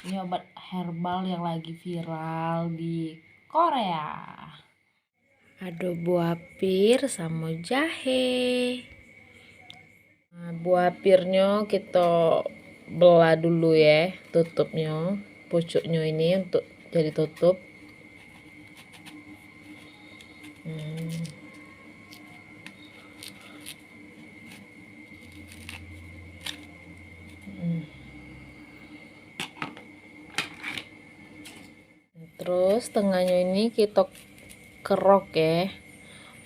Ini obat herbal yang lagi viral di Korea. Ada buah pir sama jahe. Nah, buah pirnya kita belah dulu ya, tutupnya, pucuknya ini untuk jadi tutup. Terus tengahnya ini kita kerok ya,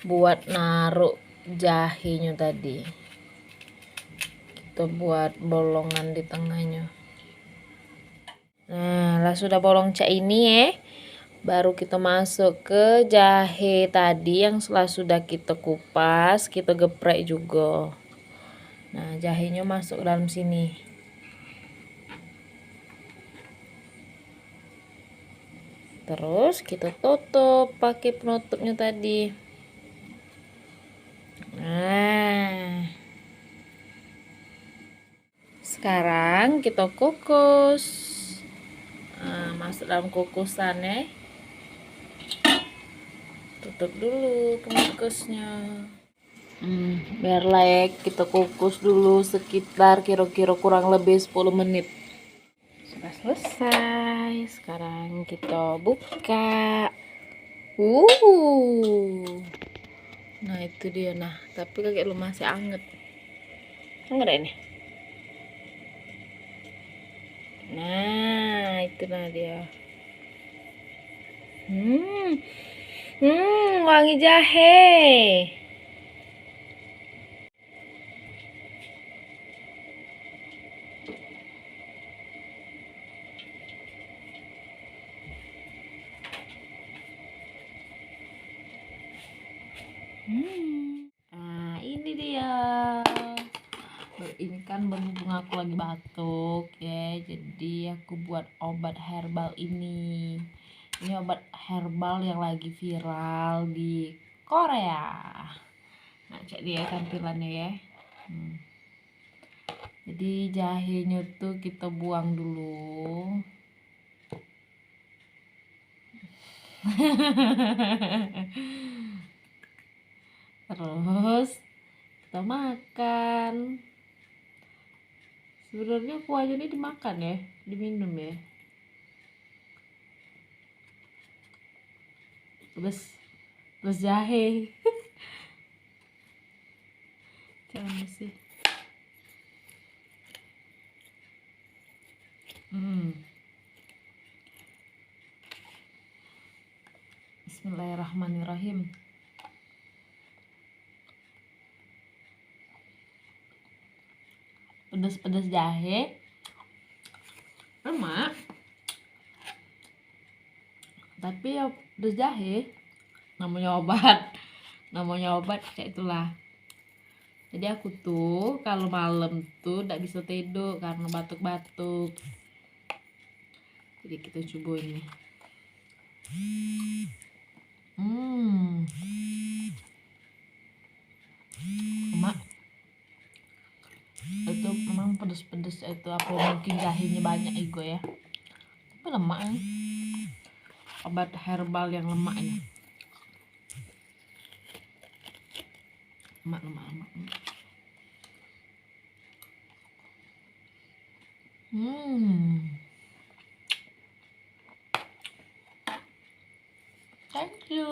buat naruh jahenya tadi. Kita buat bolongan di tengahnya. Nah, lah sudah bolong cak ini ya, baru kita masuk ke jahe tadi yang sudah kita kupas, kita geprek juga. Nah, jahenya masuk dalam sini. Terus kita tutup pakai penutupnya tadi. Nah, sekarang kita kukus. Nah, masuk dalam kukusan ya. Tutup dulu pengukusnya. Biar layak kita kukus dulu sekitar kira-kira kurang lebih 10 menit. Sudah selesai. Sekarang kita buka. Nah, itu dia. Nah, tapi kayak lu masih anget. Anget ini. Nah, itu nah dia. Wangi jahe. Nah, ini dia. Ini kan berhubung aku lagi batuk ya, jadi aku buat obat herbal ini. Ini obat herbal yang lagi viral di Korea. Nah, cek dia tampilannya ya. Jadi jahenya tuh kita buang dulu. Terus kita makan. Sebenarnya kuahnya ini dimakan ya, diminum ya. Plus jahe. Jangan sih. Bismillahirrahmanirrahim. Pedas-pedas jahe, lemak, tapi ya pedas jahe. Namanya obat kayak itulah. Jadi aku tuh kalau malam tuh tidak bisa tidur karena batuk-batuk. Jadi kita coba ini. Emak, itu memang pedas-pedas itu, apa mungkin jahenya banyak ego ya. Tapi lemak nih. Obat herbal yang lemaknya. Lemak. Thank you.